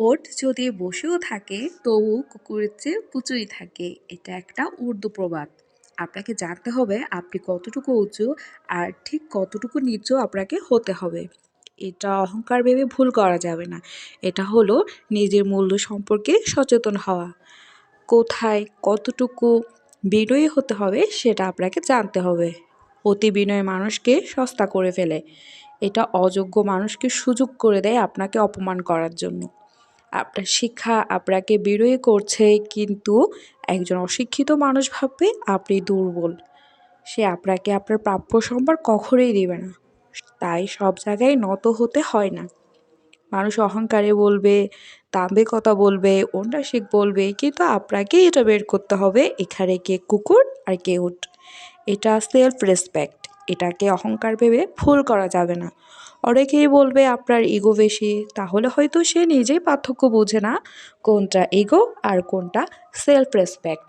ওট যদি বসেও থাকে তবু কুকুরের চেয়ে উঁচুই থাকে। এটা একটা উর্দু প্রবাদ। আপনাকে জানতে হবে আপনি কতটুকু উঁচু আর ঠিক কতটুকু নিচু আপনাকে হতে হবে। এটা অহংকার ভেবে ভুল করা যাবে না। এটা হলো নিজের মূল্য সম্পর্কে সচেতন হওয়া। কোথায় কতটুকু বিনয়ী হতে হবে সেটা আপনাকে জানতে হবে। অতি বিনয় মানুষকে সস্তা করে ফেলে। এটা অযোগ্য মানুষকে সুযোগ করে দেয় আপনাকে অপমান করার জন্য। আপনার শিক্ষা আপনাকে বিনয়ী করছে, কিন্তু একজন অশিক্ষিত মানুষ ভাববে আপনি দুর্বল। সে আপনাকে আপনার প্রাপ্য সম্মান কখনোই দেবে না। তাই সব জায়গায় নত হতে হয় না। মানুষ অহংকারে বলবে, দাম্ভিকতা বলবে, উন্নাসিক বলবে, কিন্তু আপনাকেই এটা বের করতে হবে এখানে কে কুকুর আর কে উট। এটা সেলফ রেসপেক্ট। এটাকে অহংকার ভেবে ভুল করা যাবে না। অনেকেই বলবে আপনার ইগো বেশি, তাহলে হয়তো সে নিজেই পার্থক্য বোঝে না কোনটা ইগো আর কোনটা সেলফ রেসপেক্ট।